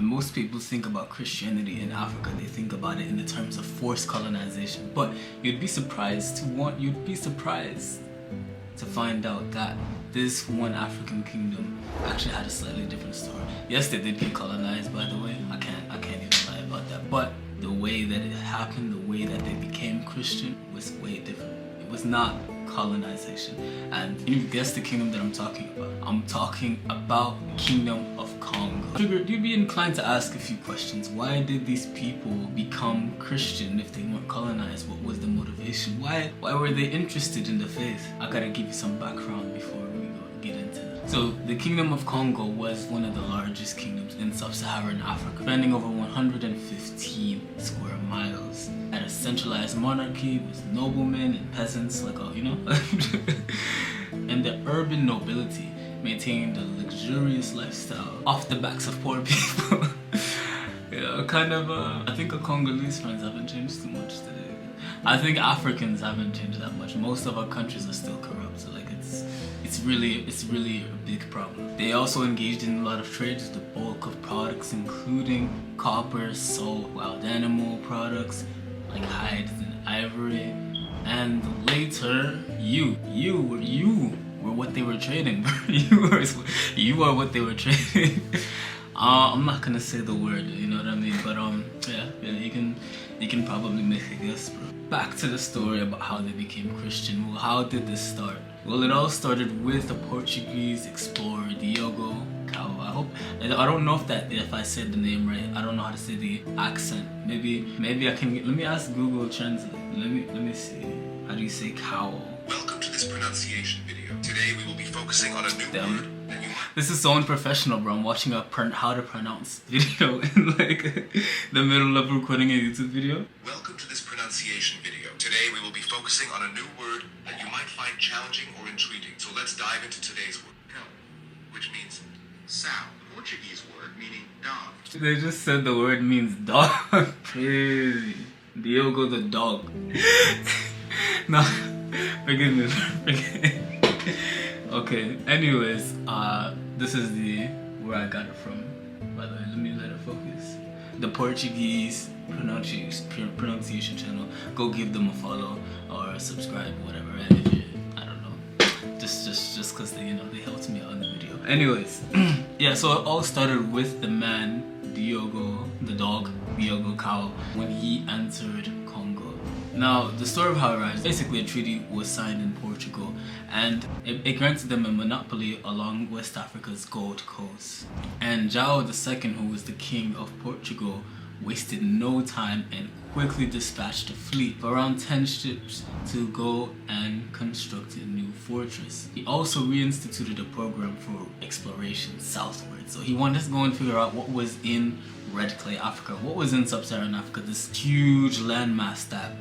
When most people think about Christianity in Africa, they think about it in the terms of forced colonization. But you'd be surprised to find out that this one African kingdom actually had a slightly different story. Yes, they did get colonized, by the way. I can't even lie about that. But the way that it happened, the way that they became Christian was way different. It was not colonization. And you guessed the kingdom that I'm talking about. I'm talking about the Kingdom of Kongo. You'd be inclined to ask a few questions. Why did these people become Christian if they weren't colonized? What was the motivation? Why were they interested in the faith? I gotta give you some background before we get into that. So the Kingdom of Kongo was one of the largest kingdoms in sub-Saharan Africa, spanning over 115 square miles. Had a centralized monarchy with noblemen and peasants, and the urban nobility maintained a luxurious lifestyle off the backs of poor people. I think our Congolese friends haven't changed too much today. I think Africans haven't changed that much. Most of our countries are still corrupt, so it's really a big problem. They also engaged in a lot of trades, the bulk of products including copper, salt, wild animal products like hides and ivory, and later you were what they were trading. you are what they were trading. I'm not gonna say the word, you know what I mean, but you can probably make a guess, bro. Back to the story about how they became Christian. Well, how did this start? Well, it all started with the Portuguese explorer Diogo Cao. I don't know if I said the name right. I don't know how to say the accent. Maybe I can. Let me ask Google Translate. Let me see. How do you say cow? Welcome to this pronunciation video. Today we will be focusing on a new word that you might... This is so unprofessional, bro. I'm watching how to pronounce video in the middle of recording a YouTube video. Welcome to this pronunciation video. Today we will be focusing on a new word that you might find challenging or intriguing. So let's dive into today's word. Cow, which means sow. Portuguese word meaning dog. They just said the word means dog. Crazy. Diogo the dog. No, forgive me. Okay, anyways, this is where I got it from. By the way, let it focus. The Portuguese pronunciation channel. Go give them a follow or subscribe, whatever. And if you, I don't know, just cause they helped me out in the video. Anyways, yeah. So it all started with the man Diogo, the dog Diogo Cao, when he entered Congo. Now, the story of how it arrived, basically a treaty was signed in Portugal, and it granted them a monopoly along West Africa's Gold Coast. And João II, who was the king of Portugal, wasted no time and quickly dispatched a fleet of around 10 ships to go and construct a new fortress. He also reinstituted a program for exploration southward. So he wanted to go and figure out what was in Red Clay Africa, what was in Sub-Saharan Africa, this huge landmass that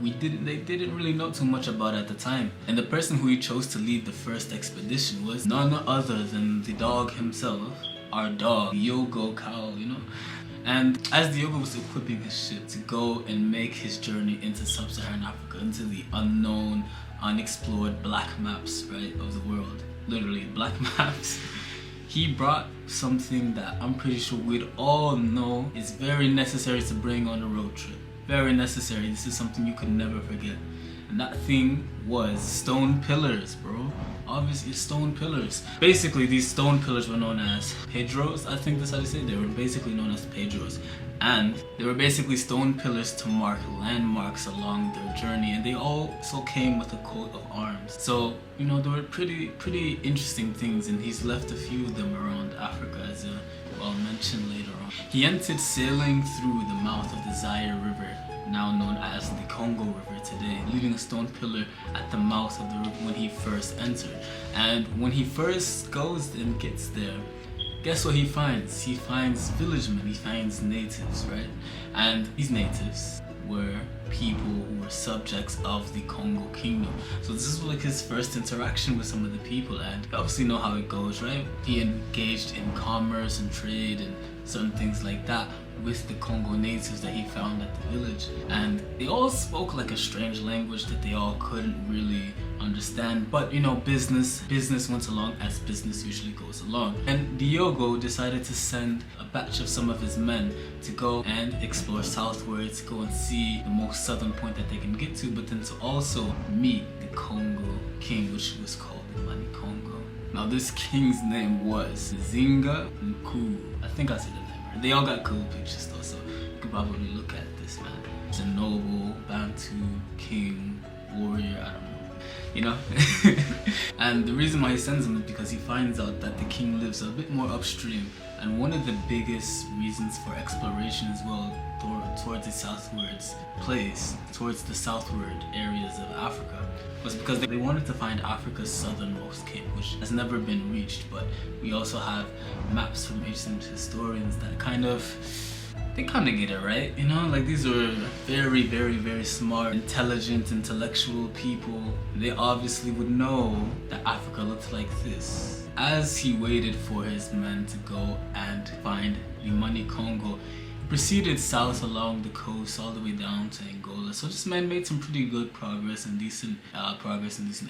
they didn't really know too much about at the time. And the person who he chose to lead the first expedition was none other than the dog himself, our dog, Diogo Cao, And as Diogo was equipping his ship to go and make his journey into Sub-Saharan Africa, into the unknown, unexplored black maps, right, of the world, literally black maps, he brought something that I'm pretty sure we'd all know is very necessary to bring on a road trip. Very necessary. This is something you could never forget. And that thing was stone pillars, bro. Obviously, stone pillars. Basically, these stone pillars were known as pedros. I think that's how they say it. They were basically known as pedros. And they were basically stone pillars to mark landmarks along their journey. And they also came with a coat of arms. So, they were pretty interesting things. And he's left a few of them around Africa, as I'll mention later on. He entered sailing through the mouth of the Zaire River, now known as the Kongo River today, leaving a stone pillar at the mouth of the river when he first entered. And when he first goes and gets there, guess what he finds? He finds villagemen, he finds natives, right? And these natives were people who were subjects of the Kongo Kingdom. So this is like his first interaction with some of the people, and you obviously know how it goes, right? He engaged in commerce and trade and certain things like that with the Kongo natives that he found at the village. And they all spoke like a strange language that they all couldn't really understand. But you know, business went along as business usually goes along. And Diogo decided to send a batch of some of his men to go and explore southwards, go and see the most southern point that they can get to, but then to also meet the Kongo king, which was called the Mani Kongo. Now this king's name was Zinga Nku. I think I said the name right. They all got cool pictures though, so you could probably look at this man. He's a noble, Bantu, king, warrior, I don't know. You know? And the reason why he sends him is because he finds out that the king lives a bit more upstream. And one of the biggest reasons for exploration as well towards the southwards place, towards the southward areas of Africa, was because they wanted to find Africa's southernmost cape, which has never been reached. But we also have maps from ancient historians that kind of get it right, you know, like these are very, very, very smart, intelligent, intellectual people. They obviously would know that Africa looked like this. As he waited for his men to go and find the Mani Kongo, he proceeded south along the coast all the way down to Angola. So this man made some pretty good progress in decent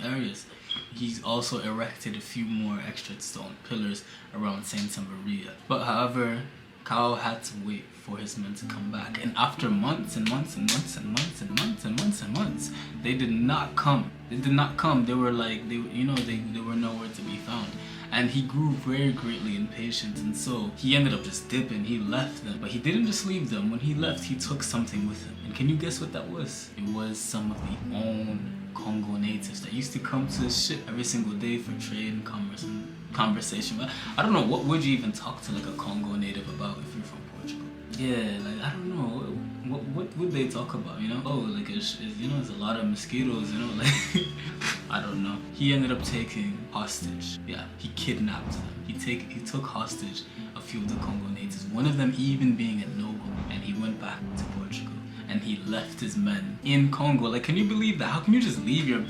areas. He's also erected a few more extra stone pillars around Santa Maria. But however, Kao had to wait for his men to come back, and after months and months and months and months and months and months and months, they did not come. They were like, they were nowhere to be found. And he grew very greatly impatient, and so he ended up just dipping. He left them, but he didn't just leave them. When he left, he took something with him. And can you guess what that was? It was some of the own Kongo natives that used to come to his ship every single day for trade and commerce and conversation. But I don't know, what would you even talk to like a Kongo native about if you're from Portugal? Yeah, like I don't know, what would they talk about, you know? Oh, like it's there's a lot of mosquitoes, you know, like I don't know. He ended up taking hostage. Yeah, he kidnapped them. He took hostage a few of the Kongo natives, one of them even being a noble, and he went back to Portugal. And he left his men in Congo. Like, can you believe that? How can you just leave your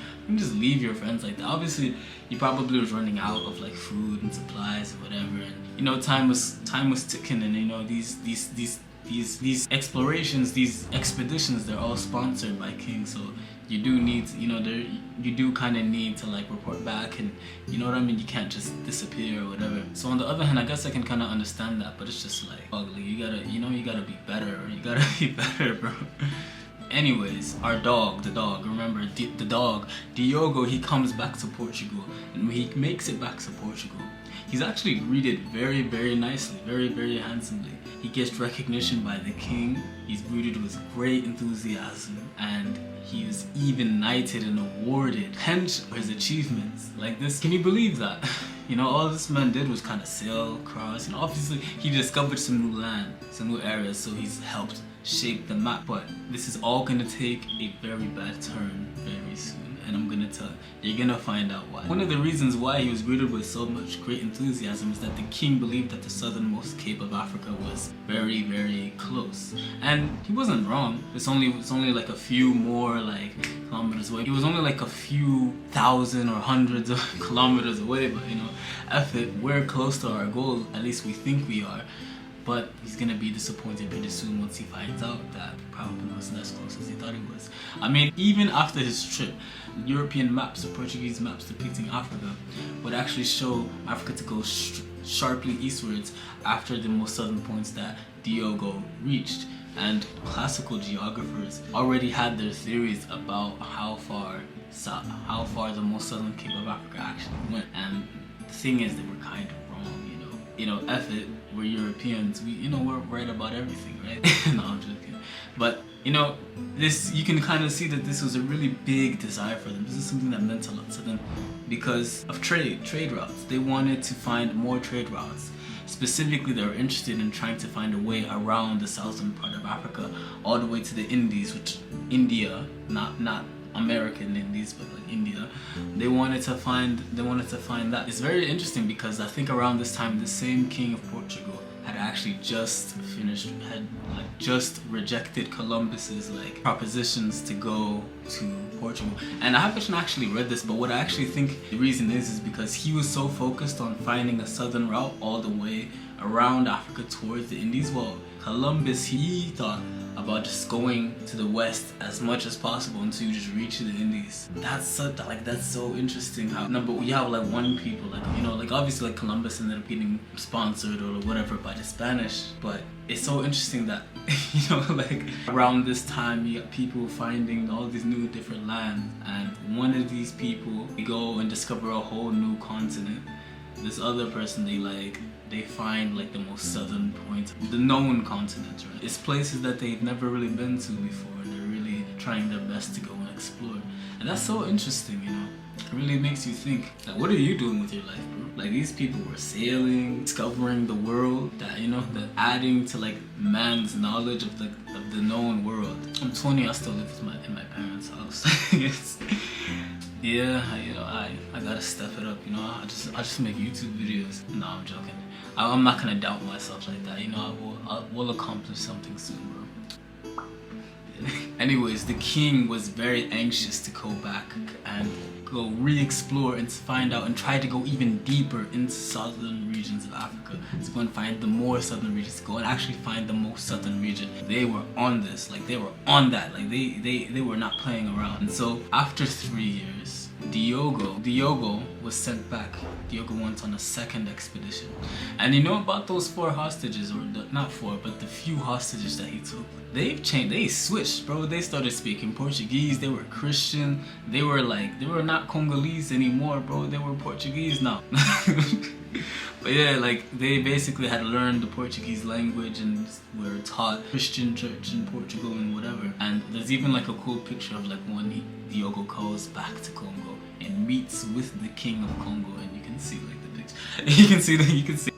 friends like that? Obviously, he probably was running out of like food and supplies or whatever. And you know, time was ticking, and you know, these explorations, these expeditions, they're all sponsored by King. So you do need, you do kind of need to like report back, and you know what I mean. You can't just disappear or whatever. So on the other hand, I guess I can kind of understand that, but it's just like ugly. You gotta be better. You gotta be better, bro. Anyways, our dog, the dog, remember the dog, Diogo, he comes back to Portugal, and when he makes it back to Portugal, he's actually greeted very, very nicely, very, very handsomely. He gets recognition by the king. He's greeted with great enthusiasm, and he was even knighted and awarded hence for his achievements like this. Can you believe that? You know, all this man did was kind of sail across, and obviously he discovered some new land, some new areas, so he's helped shape the map. But this is all gonna take a very bad turn very soon, and I'm gonna tell you, you're gonna find out why. One of the reasons why he was greeted with so much great enthusiasm is that the king believed that the southernmost cape of Africa was very, very close, and he wasn't wrong. It's only like a few more like kilometers away. He was only like a few thousand or hundreds of kilometers away, but you know, F it, we're close to our goal, at least we think we are. But he's gonna be disappointed pretty soon once he finds out that probably wasn't as close as he thought he was. I mean, even after his trip, European maps, or Portuguese maps depicting Africa, would actually show Africa to go sharply eastwards after the most southern points that Diogo reached. And classical geographers already had their theories about how far the most southern cape of Africa actually went. And the thing is, they were kind of wrong, you know, F it, we're Europeans, we're right about everything, right? No, I'm joking. But, you know, you can kind of see that this was a really big desire for them. This is something that meant a lot to them because of trade routes. They wanted to find more trade routes. Specifically, they were interested in trying to find a way around the southern part of Africa, all the way to the Indies, which India, not American Indies, but like India. They wanted to find that. It's very interesting because I think around this time, the same king of Portugal had actually just rejected Columbus's like propositions to go to Portugal. And I haven't actually read this, but what I actually think the reason is because he was so focused on finding a southern route all the way around Africa towards the Indies. Well, Columbus, he thought about just going to the west as much as possible until you just reach the Indies. That's so interesting how you have like one people, like, you know, like obviously like Columbus ended up getting sponsored or whatever by the Spanish, but it's so interesting that you know, like around this time you got people finding all these new different lands, and one of these people, they go and discover a whole new continent. This other person, they find like the most southern point, the known continent, right? It's places that they've never really been to before, and they're really trying their best to go and explore. And that's so interesting, you know. It really makes you think, like, what are you doing with your life, bro? Like, these people were sailing, discovering the world, that, you know, that adding to like man's knowledge of the known world. I'm 20, I still live in my parents' house. Yeah, I gotta step it up, you know. I just make YouTube videos. No, I'm joking. I'm not gonna doubt myself like that, you know. I will accomplish something soon, bro. Anyways, the king was very anxious to go back and go re-explore and to find out and try to go even deeper into southern regions of Africa, to go and find the more southern regions, to go and actually find the most southern region. They were on this, like they were on that, like they were not playing around. And so after 3 years, Diogo was sent back. Diogo went on a second expedition. And you know about those 4 hostages, or not 4, but the few hostages that he took? They've changed, they switched, bro. They started speaking Portuguese, they were Christian, they were not Congolese anymore, bro. They were Portuguese now. But yeah, like they basically had learned the Portuguese language and were taught Christian church in Portugal and whatever. And there's even like a cool picture of like when Diogo goes back to Congo and meets with the king of Congo, and you can see like the picture. You can see.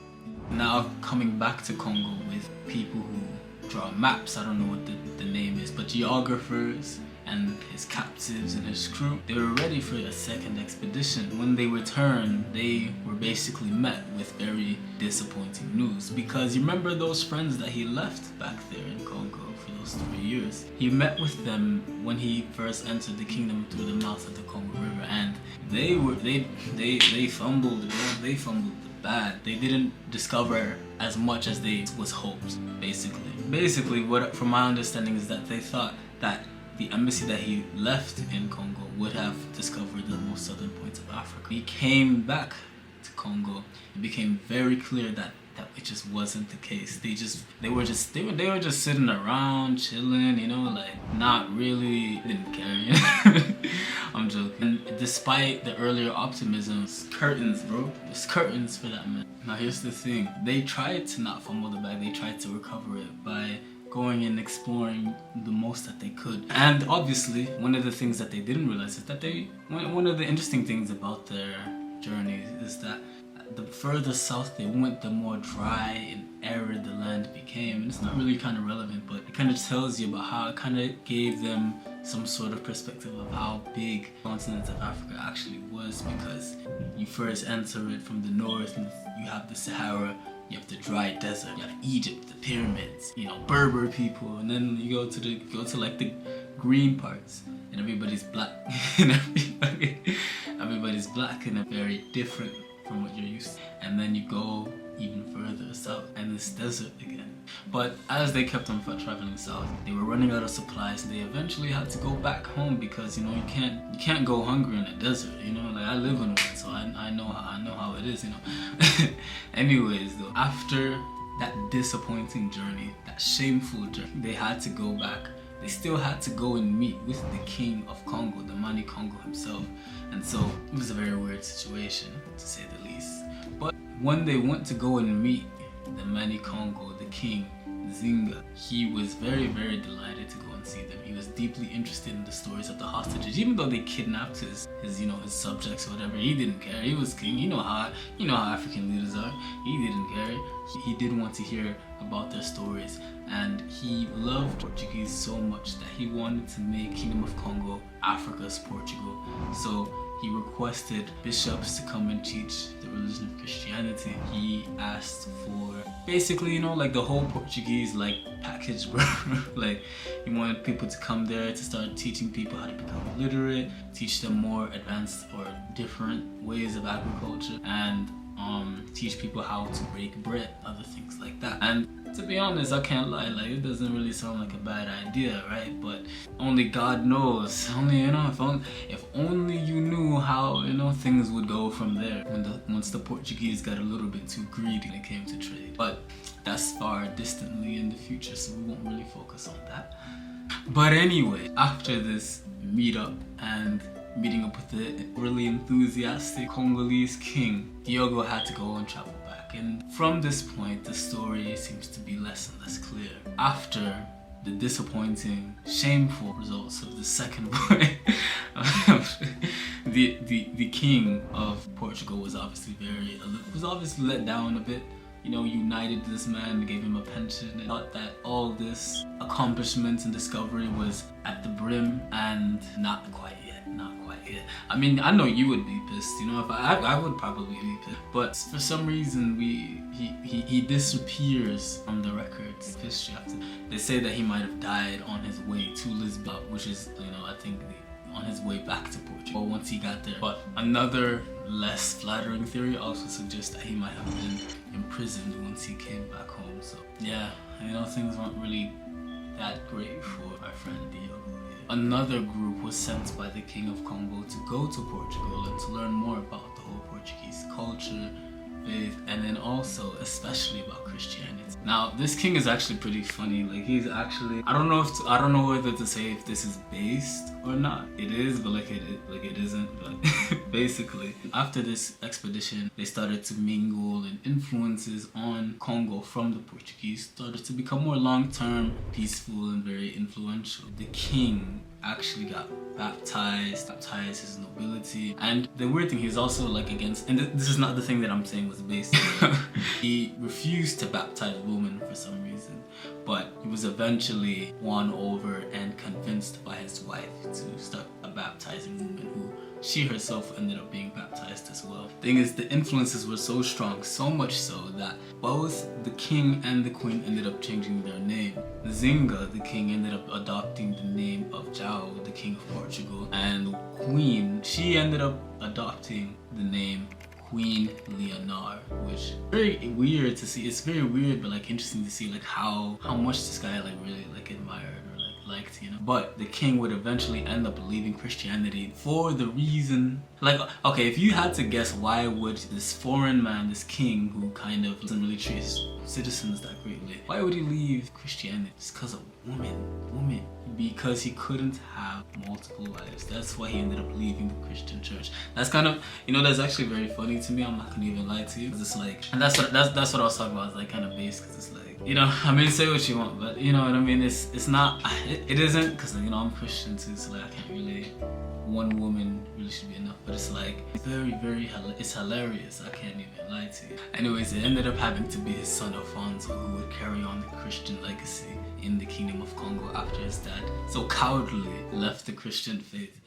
Now coming back to Congo with people who draw maps. I don't know what the name is, but geographers and his captives and his crew, they were ready for a second expedition. When they returned, they were basically met with very disappointing news, because you remember those friends that he left back there in Congo for those 3 years? He met with them when he first entered the kingdom through the mouth of the Congo River, and they fumbled, they fumbled bad. They didn't discover as much as they was hoped, basically what from my understanding is that they thought that the embassy that he left in Congo would have discovered the most southern points of Africa. He came back to Congo. It became very clear that it just wasn't the case. They were just sitting around chilling, you know, like not really, didn't care, you know? I'm joking. And despite the earlier optimism, it's curtains, bro. It's curtains for that man. Now here's the thing. They tried to not fumble the bag. They tried to recover it by going and exploring the most that they could. And obviously, one of the things that they didn't realize is that one of the interesting things about their journey is that the further south they went, the more dry and arid the land became. And it's not really kind of relevant, but it kind of tells you about how it kind of gave them some sort of perspective of how big the continent of Africa actually was, because you first enter it from the north and you have the Sahara, you have the dry desert, you have Egypt, the pyramids, you know, Berber people, and then you go to like the green parts, and everybody's black, and everybody's black and very different from what you're used to. And then you go even further south, and it's desert again. But as they kept on traveling south, they were running out of supplies, and they eventually had to go back home, because you know you can't go hungry in a desert. You know, like I live in one, so I know how it is. You know. Anyways, though, after that disappointing journey, that shameful journey, they had to go back. They still had to go and meet with the king of Congo, the Mani Congo himself. And so it was a very weird situation, to say the least. But when they went to go and meet the Mani Congo, the king, Zinga, he was very, very delighted to go and see them. He was deeply interested in the stories of the hostages, even though they kidnapped his subjects or whatever. He didn't care. He was king. You know how African leaders are. He didn't care. He did want to hear about their stories, and he loved Portuguese so much that he wanted to make Kingdom of Congo Africa's Portugal. So he requested bishops to come and teach the religion of Christianity. He asked for basically, you know, like the whole Portuguese like package, bro. Like he wanted people to come there to start teaching people how to become literate, teach them more advanced or different ways of agriculture. And teach people how to break bread, other things like that. And to be honest, I can't lie, like it doesn't really sound like a bad idea, right? But only God knows. Only, you know, if only you knew how, you know, things would go from there once the Portuguese got a little bit too greedy when it came to trade. But that's far distantly in the future, so we won't really focus on that. But anyway, after this meetup and meeting up with the really enthusiastic Congolese king, Diogo had to go and travel back. And from this point, the story seems to be less and less clear. After the disappointing, shameful results of the second boy, the king of Portugal was obviously let down a bit. You know, united this man, gave him a pension, and thought that all this accomplishment and discovery was at the brim, and not quite yet. I mean, I know you would be pissed, you know, if I would probably be pissed. But for some reason, he disappears from the records of history. They say that he might have died on his way to Lisbon, which is, you know, I think on his way back to Portugal once he got there. But another less flattering theory also suggests that he might have been imprisoned once he came back home. So yeah, you know, things weren't really that great for our friend Diogo. Another group was sent by the King of Congo to go to Portugal and to learn more about the whole Portuguese culture, faith, and then also especially about Christianity. Now, this king is actually pretty funny. Like, he's actually, I don't know whether to say if this is based or not. It is, but like it isn't. But basically, after this expedition, they started to mingle, and influences on Congo from the Portuguese started to become more long-term, peaceful, and very influential. The king actually got baptized his nobility, and the weird thing, he's also like against, and this is not the thing that I'm saying was based on. He refused to baptize women for some reason, but he was eventually won over and convinced by his wife to start baptizing women, who she herself ended up being baptized as well. Thing is, the influences were so strong, so much so that both the king and the queen ended up changing their name. Zinga, the king, ended up adopting the name of João, the king of Portugal, and queen, she ended up adopting the name Queen Leonor, which very weird to see. It's very weird, but like interesting to see like how much this guy like really like admired or like liked, you know. But the king would eventually end up leaving Christianity for the reason, like, okay, if you had to guess, why would this foreign man, this king who kind of doesn't really treat his citizens that greatly, why would he leave Christianity? It's because of women. Because he couldn't have multiple wives. That's why he ended up leaving the Christian church. That's kind of, you know, that's actually very funny to me. I'm not gonna even lie to you. It's like, and that's what I was talking about. It's like kind of based, because it's like, you know, I mean, say what you want, but you know what I mean. It's not. It isn't, because you know I'm Christian too, so like I can't really. One woman really should be enough, but it's like it's hilarious. I can't even lie to you. Anyways, it ended up having to be his son Alfonso who would carry on the Christian legacy in the Kingdom of Congo after his dad so cowardly left the Christian faith